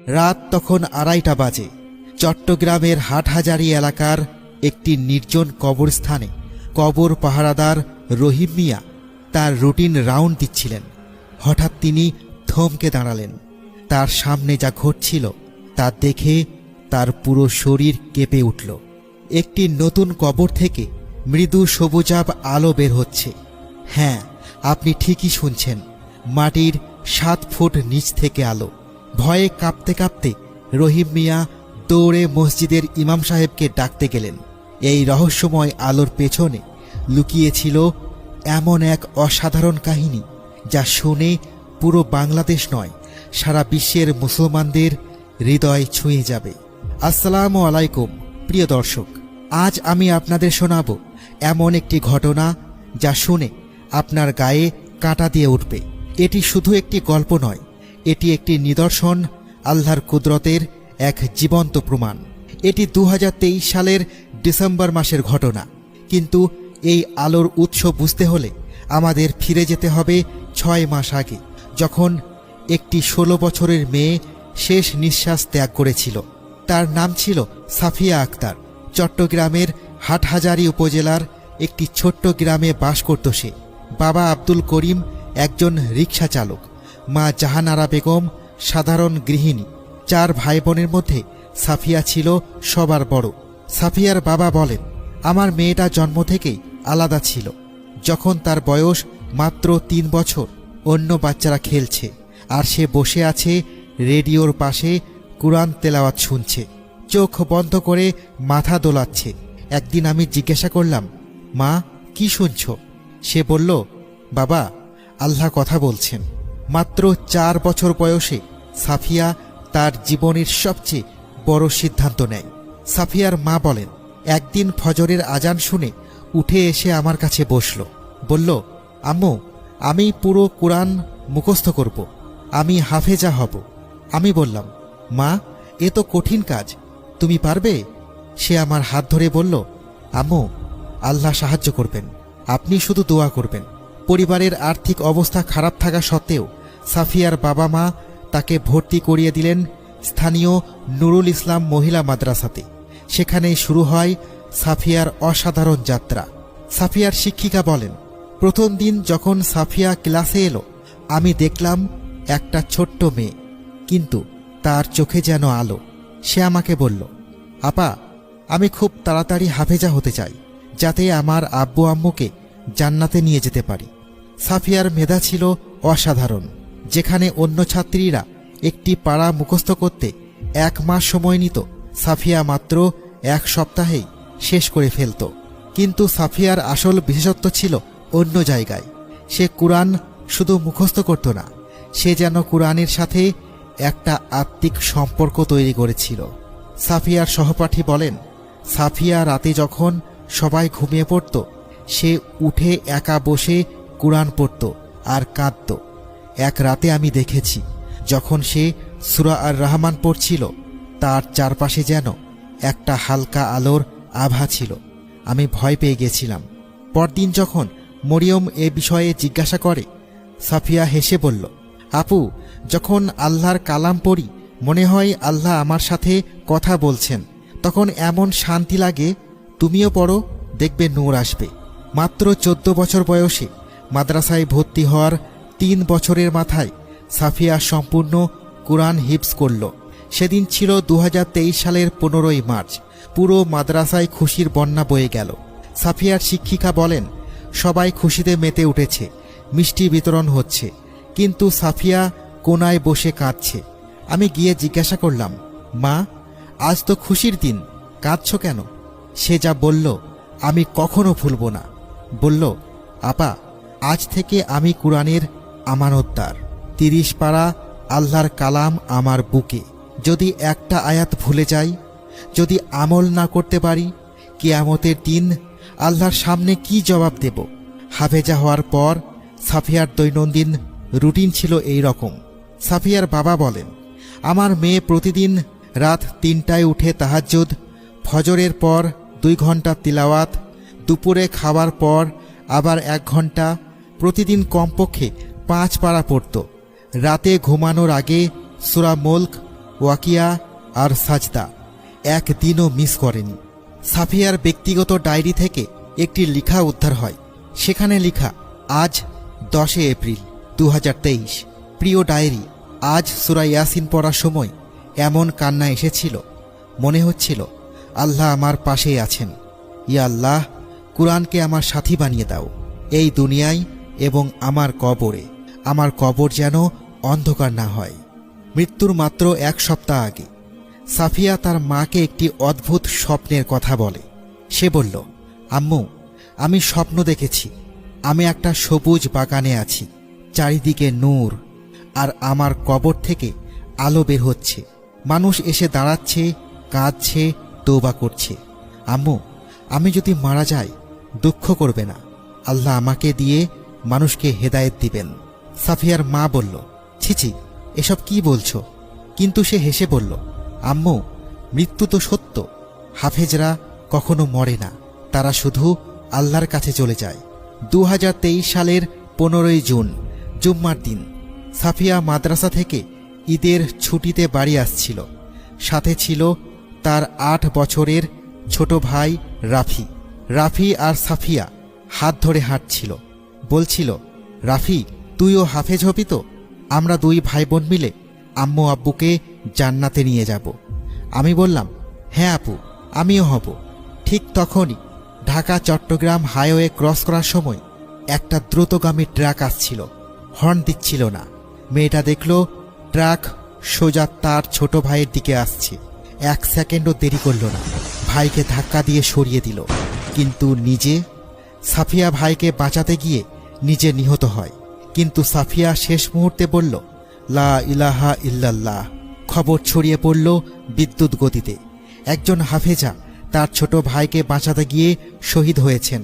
রাত তখন 2:30 বাজে। চট্টগ্রামের হাটহাজারী এলাকার একটি নির্জন কবরস্থানে কবর পাহারাদার রহিম মিয়া তার রুটিন রাউন্ড দিচ্ছিলেন। হঠাৎ তিনি থমকে দাঁড়ালেন। তার সামনে যা ঘটছিল তা দেখে তার পুরো শরীর কেঁপে উঠল। একটি নতুন কবর থেকে মৃদু সবুজাভ আলো বের হচ্ছে। হ্যাঁ, আপনি ঠিকই শুনছেন, মাটির 7 ফুট নিচ থেকে আলো। ভয়ে কাঁপতে কাঁপতে রহিম মিয়া দৌড়ে মসজিদের ইমাম সাহেবকে ডাকতে গেলেন। এই রহস্যময় আলোর পেছনে লুকিয়েছিল এমন এক অসাধারণ কাহিনী যা শুনে পুরো বাংলাদেশ নয়, সারা বিশ্বের মুসলমানদের হৃদয় ছুঁয়ে যাবে। আসসালামু আলাইকুম প্রিয় দর্শক, আজ আমি আপনাদের শোনাব এমন একটি ঘটনা যা শুনে আপনার গায়ে কাঁটা দিয়ে উঠবে। এটি শুধু একটি গল্প নয়, এটি একটি নিদর্শন, আল্লাহর কুদরতের এক জীবন্ত প্রমাণ। এটি 2023 সালের ডিসেম্বর মাসের ঘটনা, কিন্তু এই আলোর উৎস বুঝতে হলে আমাদের ফিরে যেতে হবে 6 মাস আগে, যখন একটি 16 বছরের মেয়ে শেষ নিঃশ্বাস ত্যাগ করেছিল। তার নাম ছিল সাফিয়া আক্তার। চট্টগ্রামের হাটহাজারী উপজেলার একটি ছোট্ট গ্রামে বাস করত সে। বাবা আব্দুল করিম একজন রিকশা চালক, মা জাহানারা বেগম সাধারণ গৃহিণী। 4 ভাই বোনের মধ্যে সাফিয়া ছিল সবার বড়। সাফিয়ার বাবা বলেন, আমার মেয়েটা জন্ম থেকেই আলাদা ছিল। যখন তার বয়স মাত্র 3 বছর, অন্য বাচ্চারা খেলছে আর সে বসে আছে রেডিওর পাশে, কুরআন তেলাওয়াত শুনছে, চোখ বন্ধ করে মাথা দোলাচ্ছে। একদিন আমি জিজ্ঞাসা করলাম, মা কি শুনছ? সে বলল, বাবা আল্লাহ কথা বলছেন। মাত্র 4 বছর বয়সে সাফিয়া তার জীবনের সবচেয়ে বড় সিদ্ধান্ত নেয়। সাফিয়ার মা বলেন, একদিন ফজরের আজান শুনে উঠে এসে আমার কাছে বসল। বলল, আম্মু আমি পুরো কুরআন মুখস্থ করব, আমি হাফেজা হব। আমি বললাম, মা এ তো কঠিন কাজ, তুমি পারবে? সে আমার হাত ধরে বলল, আম্মু আল্লাহ সাহায্য করবেন, আপনি শুধু দোয়া করবেন। পরিবারের আর্থিক অবস্থা খারাপ থাকা সত্ত্বেও সাফিয়ার বাবা মা তাকে ভর্তি করিয়ে দিলেন স্থানীয় নুরুল ইসলাম মহিলা মাদ্রাসাতে। সেখানেই শুরু হয় সাফিয়ার অসাধারণ যাত্রা। সাফিয়ার শিক্ষিকা বলেন, প্রথম দিন যখন সাফিয়া ক্লাসে এলো, আমি দেখলাম একটা ছোট্ট মেয়ে, কিন্তু তার চোখে যেন আলো। সে আমাকে বলল, আপা আমি খুব তাড়াতাড়ি হাফেজা হতে চাই, যাতে আমার আব্বু আম্মুকে জান্নাতে নিয়ে যেতে পারি। সাফিয়ার মেধা ছিল অসাধারণ। যেখানে অন্য ছাত্রীরা একটি পাড়া মুখস্থ করতে 1 মাস সময় নিত, সাফিয়া মাত্র 1 সপ্তাহেই শেষ করে ফেলত। কিন্তু সাফিয়ার আসল বিশেষত্ব ছিল অন্য জায়গায়। সে কুরআন শুধু মুখস্থ করত না, সে যেন কুরআনের সাথে একটা আত্মিক সম্পর্ক তৈরি করেছিল। সাফিয়ার সহপাঠী বলেন, সাফিয়া রাতে যখন সবাই ঘুমিয়ে পড়ত, সে উঠে একা বসে কুরআন পড়ত আর কাঁদত। এক রাতে আমি দেখেছি, যখন সে সূরা আর রহমান পড়ছিল, তার চারপাশে যেন একটা হালকা আলোর আভা ছিল। আমি ভয় পেয়ে গেছিলাম। পরদিন যখন মরিয়ম এ বিষয়ে জিজ্ঞাসা করে, সাফিয়া হেসে বলল, আপু যখন আল্লাহর কালাম পড়ি, মনে হয় আল্লাহ আমার সাথে কথা বলছেন। তখন এমন শান্তি লাগে। তুমিও পড়ো, দেখবে নূর আসবে। মাত্র 14 বছর বয়সে মাদ্রাসায় ভর্তি হওয়ার 3 বছরের মাথায় সাফিয়া সম্পূর্ণ কুরআন হিফজ করল। সেদিন ছিল 2023 সালের 15ই মার্চ। পুরো মাদ্রাসায় খুশির বন্যা বয়ে গেল। সাফিয়ার শিক্ষিকা বলেন, সবাই খুশিতে মেতে উঠেছে, মিষ্টি বিতরণ হচ্ছে, কিন্তু সাফিয়া কোনায় বসে কাঁদছে। আমি গিয়ে জিজ্ঞাসা করলাম, মা আজ তো খুশির দিন, কাঁদছ কেন? সে যা বলল আমি কখনো ভুলব না। বলল, আপা আজ থেকে আমি কুরআনের আমানতদার। 30 পারা আল্লাহর কালাম আমার বুকে। যদি একটা আয়াত ভুলে যাই, যদি আমল না করতে পারি, কিয়ামতের দিন আল্লাহর সামনে কি জবাব দেব? হাফেজা হওয়ার পর সাফিয়ার দৈনন্দিন রুটিন ছিল এই রকম। সাফিয়ার বাবা বলেন, আমার মেয়ে প্রতিদিন রাত 3টায় উঠে তাহাজ্জুদ, ফজরের পর 2 ঘন্টা তিলাওয়াত, দুপুরে খাওয়ার পর আবার 1 ঘন্টা, প্রতিদিন কমপক্ষে 5 পারা পড়ত। রাতে ঘুমানোর আগে সূরা মুলক, ওয়াকিয়া আর সাজদা একদিনও মিস করেনি। সাফিয়ার ব্যক্তিগত ডায়েরি থেকে একটি লেখা উদ্ধার হয়। সেখানে লেখা, আজ 10 এপ্রিল 2023। প্রিয় ডায়েরি, আজ সূরা ইয়াসিন পড়ার সময় এমন কান্না এসেছিল, মনে হচ্ছিল আল্লাহ আমার পাশেই আছেন। ইয়া আল্লাহ, কুরআনকে আমার সাথী বানিয়ে দাও এই দুনিয়ায় এবং আমার কবরে। আমার কবর যেন অন্ধকার না হয়। মৃত্যুর মাত্র 1 সপ্তাহ আগে সাফিয়া তার মাকে একটি অদ্ভুত স্বপ্নের কথা বলে। সে বলল, আম্মু, আমি স্বপ্ন দেখেছি আমি একটা সবুজ বাগানে আছি, চারিদিকে নূর, আর আমার কবর থেকে আলো বের হচ্ছে। মানুষ এসে দাঁড়াচ্ছে, কাঁদছে, তওবা করছে। আম্মু, আমি যদি মারা যাই দুঃখ করবে না, আল্লাহ আমাকে দিয়ে মানুষকে হেদায়েত দিবেন। সাফিয়ার মা বলল, ছিছি, এসব কি বলছো? কিন্তু সে হেসে বলল, আম্মু, মৃত্যু তো সত্য। হাফেজরা কখনো মরে না, তারা শুধু আল্লাহর কাছে চলে যায়। 2023 সালের 15ই জুন, জুম্মার দিন, সাফিয়া মাদ্রাসা থেকে ঈদের ছুটিতে বাড়ি আসছিল। সাথে ছিল তার 8 বছরের ছোট ভাই রাফি। রাফি আর সাফিয়া হাত ধরে হাঁটছিল। বলছিল, রাফি, তুইও হাফেজ হবি তো? আমরা 2 ভাই বোন মিলে আম্মু আব্বুকে জান্নাতে নিয়ে যাব। আমি বললাম, হ্যাঁ আপু, আমিও হব। ঠিক তখনই ঢাকা চট্টগ্রাম হাইওয়ে ক্রস করার সময় একটা দ্রুতগামী ট্রাক আসছিল। হর্ন দিচ্ছিল না। মেয়েটা দেখল ট্রাক সোজা তার ছোট ভাইয়ের দিকে আসছে। 1 সেকেন্ডও দেরি করল না, ভাইকে ধাক্কা দিয়ে সরিয়ে দিল। কিন্তু নিজে, সাফিয়া ভাইকে বাঁচাতে গিয়ে নিজে নিহত হয়। কিন্তু সাফিয়া শেষ মুহূর্তে বলল, লা ইলাহা ইল্লাল্লাহ। খবর ছড়িয়ে পড়ল বিদ্যুৎ গতিতে। একজন হাফেজা তার ছোট ভাইকে বাঁচাতে গিয়ে শহীদ হয়েছেন।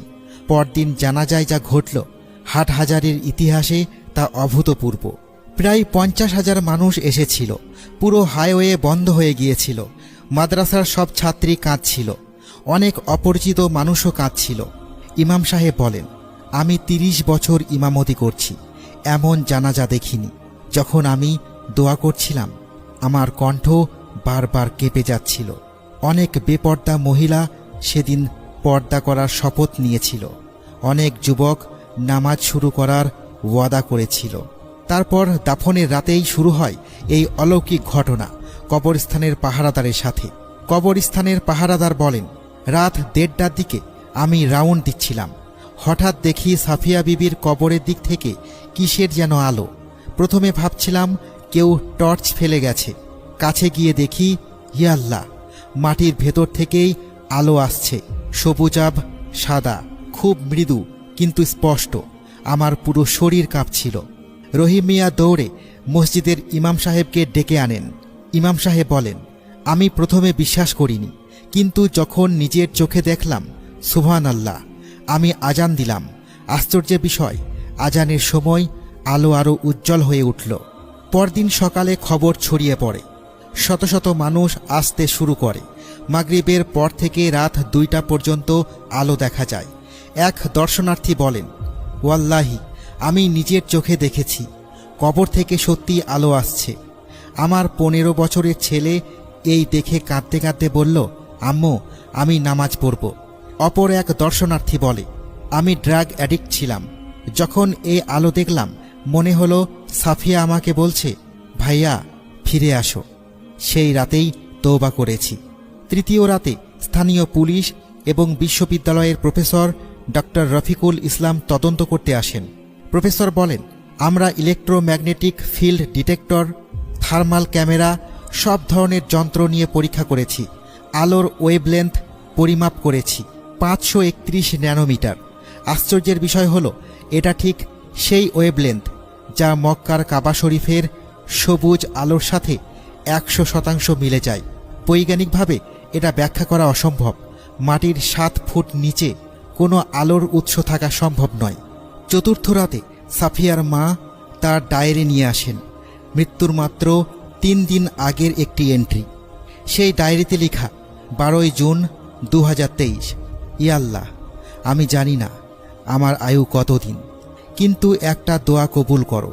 পরদিন জানাজায় যা ঘটল, হাটহাজারীর ইতিহাসে তা অভূতপূর্ব। প্রায় 50,000 মানুষ এসেছিল। পুরো হাইওয়ে বন্ধ হয়ে গিয়েছিল। মাদ্রাসার সব ছাত্রী কাঁদছিল। অনেক অপরিচিত মানুষও কাঁদছিল। ইমাম সাহেব বলেন, আমি 30 বছর ইমামতি করছি, এমন জানাজা দেখিনি। যখন আমি দোয়া করছিলাম, আমার কণ্ঠ বারবার কেঁপে যাচ্ছিল। অনেক বেপর্দা মহিলা সেদিন পর্দা করার শপথ নিয়েছিল। অনেক যুবক নামাজ শুরু করার ওয়াদা করেছিল। তারপর দাফনের রাতেই শুরু হয় এই অলৌকিক ঘটনা কবরস্থানের পাহারাদারের সাথে। কবরস্থানের পাহারাদার বলেন, রাত 1:30টার দিকে আমি রাউন্ড দিচ্ছিলাম। হঠাৎ দেখি সাফিয়া বিবির কবরের দিক থেকে কিসের যেন আলো। প্রথমে ভাবছিলাম কেউ টর্চ ফেলে গেছে। কাছে গিয়ে দেখি, ইয়া আল্লাহ, মাটির ভেতর থেকেই আলো আসছে। সবুজাভ সাদা, খুব মৃদু কিন্তু স্পষ্ট। আমার পুরো শরীর কাঁপছিল। রহিম মিয়া দৌড়ে মসজিদের ইমাম সাহেবকে ডেকে আনেন। ইমাম সাহেব বলেন, আমি প্রথমে বিশ্বাস করিনি, কিন্তু যখন নিজের চোখে দেখলাম, সুবহানাল্লাহ। আমি আজান দিলাম। আশ্চর্যের বিষয়, আজানের সময় আলো আরও উজ্জ্বল হয়ে উঠল। পরদিন সকালে খবর ছড়িয়ে পড়ে। শত শত মানুষ আসতে শুরু করে। মাগরিবের পর থেকে রাত 2টা পর্যন্ত আলো দেখা যায়। এক দর্শনার্থী বলেন, ওয়াল্লাহি, আমি নিজের চোখে দেখেছি, কবর থেকে সত্যি আলো আসছে। আমার 15 বছরের ছেলে এই দেখে কাঁদতে কাঁদতে বলল, আম্মু, আমি নামাজ পড়ব। অপর এক দর্শনার্থী বলে, আমি ড্রাগ অ্যাডিক্ট ছিলাম। যখন এই আলো দেখলাম, মনে হলো সাফিয়া আমাকে বলছে, ভাইয়া ফিরে আসো। সেই রাতেই তওবা করেছি। তৃতীয় রাতে স্থানীয় পুলিশ এবং বিশ্ববিদ্যালয়ের প্রফেসর ডক্টর রফিকুল ইসলাম তদন্ত করতে আসেন। প্রফেসর বলেন, আমরা electromagnetic field detector, thermal camera, সব ধরনের যন্ত্র নিয়ে পরীক্ষা করেছি। আলোর ওয়েভলেন্থ পরিমাপ করেছি 531 ন্যানোমিটার। আশ্চর্যের বিষয় হলো, এটা ঠিক সেই ওয়েভলেন্থ যা মক্কার কাবা শরীফের সবুজ আলোর সাথে 100% মিলে যায়। বৈজ্ঞানিকভাবে এটা ব্যাখ্যা করা অসম্ভব। মাটির 7 ফুট নিচে কোনো আলোর উৎস থাকা সম্ভব নয়। চতুর্থ রাতে সাফিয়ার মা তার ডায়েরি নিয়ে আসেন। মৃত্যুর মাত্র 3 দিন আগের একটি এন্ট্রি। সেই ডায়েরিতে লেখা, 12 জুন 2023। ইয়া আল্লাহ, আমি জানি না আমার আয়ু কতদিন, কিন্তু একটা দোয়া কবুল করো,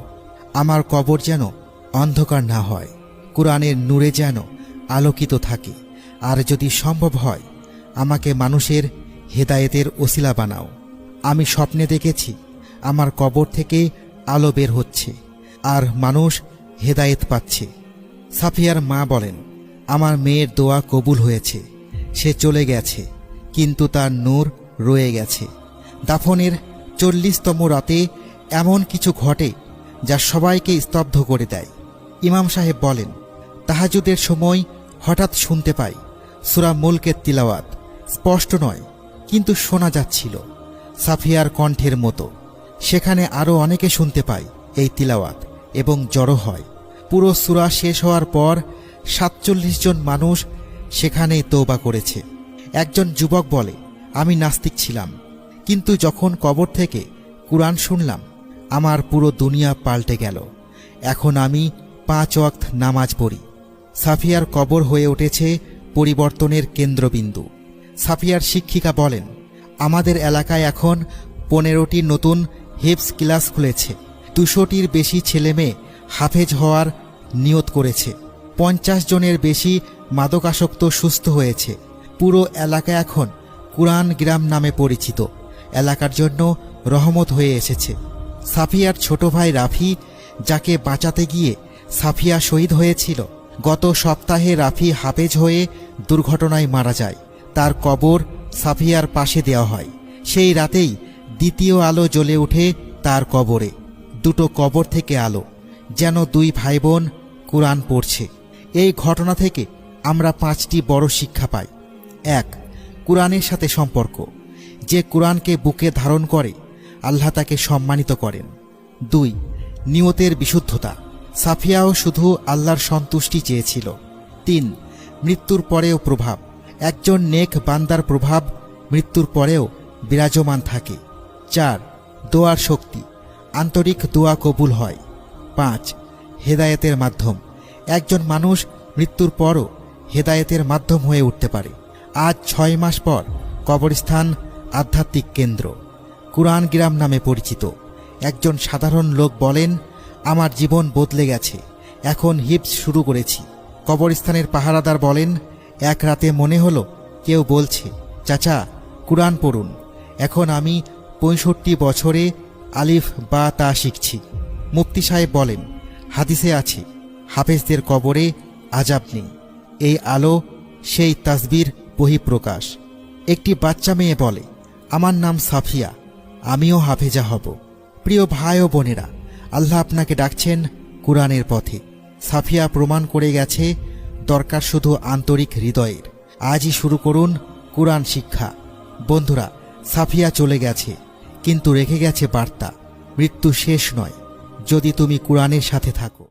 আমার কবর যেন অন্ধকার না হয়। কোরআনের নূরে যেন আলোকিত থাকে। আর যদি সম্ভব হয় আমাকে মানুষের হেদায়েতের ওসিলা বানাও। আমি স্বপ্নে দেখেছি আমার কবর থেকে আলো বের হচ্ছে আর মানুষ হেদায়েত পাচ্ছে। সাফিয়ার মা বলেন, আমার মেয়ের দোয়া কবুল হয়েছে, সে চলে গেছে, কিন্তু তার নূর রয়ে গেছে। দাফনের 40তম রাতে এমন কিছু ঘটে যা সবাইকে স্তব্ধ করে দেয়। ইমাম সাহেব বলেন, তাহাজ্জুদের সময় হঠাৎ শুনতে পাই সূরা মুলকের তিলাওয়াত। স্পষ্ট নয়, কিন্তু শোনা যাচ্ছিল সাফিয়ার কণ্ঠের মতো। সেখানে আরও অনেকে শুনতে পায় এই তিলাওয়াত এবং জড়ো হয়। পুরো সূরা শেষ হওয়ার পর 47 জন মানুষ সেখানেই তওবা করেছে। একজন যুবক বলে, আমি নাস্তিক ছিলাম, কিন্তু যখন কবর থেকে কুরআন শুনলাম আমার পুরো দুনিয়া পাল্টে গেল। এখন আমি 5 ওয়াক্ত নামাজ পড়ি। সাফিয়ার কবর হয়ে উঠেছে পরিবর্তনের কেন্দ্রবিন্দু। সাফিয়ার শিক্ষিকা বলেন, আমাদের এলাকায় এখন 15টি নতুন হিফজ ক্লাস খুলেছে। 200টির বেশি ছেলেমেয়ে হাফেজ হওয়ার নিয়ত করেছে। 50 জনের বেশি মাদকাসক্ত সুস্থ হয়েছে। পুরো এলাকা এখন কুরআন গ্রাম নামে পরিচিত। এলাকার জন্য রহমত হয়ে এসেছে। সাফিয়ার ছোট ভাই রাফি, যাকে বাঁচাতে গিয়ে সাফিয়া শহীদ হয়েছিল, গত সপ্তাহে রাফি হাফেজ হয়ে দুর্ঘটনায় মারা যায়। তার কবর সাফিয়ার পাশে দেওয়া হয়। সেই রাতেই দ্বিতীয় আলো জ্বলে ওঠে তার কবরে। দুটো কবর থেকে আলো, যেন 2 ভাই বোন কুরআন পড়ছে। এই ঘটনা থেকে আমরা 5টি বড় শিক্ষা পাই। 1. কুরআনের সাথে সম্পর্ক। যে কুরআনকে বুকে ধারণ করে আল্লাহ তাকে সম্মানিত করেন। 2. নিয়তের বিশুদ্ধতা। সাফিয়াও শুধু আল্লাহর সন্তুষ্টি চেয়েছিল। 3. মৃত্যুর পরেও প্রভাব। একজন নেক বান্দার প্রভাব মৃত্যুর পরেও বিরাজমান থাকে। 4. দোয়ার শক্তি। আন্তরিক দোয়া কবুল হয়। 5. হেদায়েতের মাধ্যম। একজন মানুষ মৃত্যুর পরও হেদায়েতের মাধ্যম হয়ে উঠতে পারে। আজ 6 মাস পর কবরস্থান আধ্যাত্মিক কেন্দ্র, কুরআন গ্রাম নামে পরিচিত। একজন সাধারণ লোক বলেন, আমার জীবন বদলে গেছে, এখন হিফজ শুরু করেছি। কবরস্থানের পাহারাদার বলেন, এক রাতে মনে হলো কেউ বলছে, চাচা কুরআন পড়ুন। এখন আমি 65 বছরে আলিফ বা তা শিখছি। মুফতি সাহেব বলেন, হাদিসে আছে হাফেজদের কবরে আযাব নেই। এই আলো সেই তাসবির বহিঃপ্রকাশ। একটি বাচ্চা মেয়ে বলে, আমার নাম সাফিয়া, আমিও হাফেজা হব। প্রিয় ভাই ও বোনেরা, আল্লাহ আপনাকে ডাকছেন কুরআনের পথে। সাফিয়া প্রমাণ করে গেছে দরকার শুধু আন্তরিক হৃদয়ের। আজই শুরু করুন কুরআন শিক্ষা। বন্ধুরা, সাফিয়া চলে গেছে, কিন্তু রেখে গেছে বার্তা, মৃত্যু শেষ নয় যদি তুমি কুরআনের সাথে থাকো।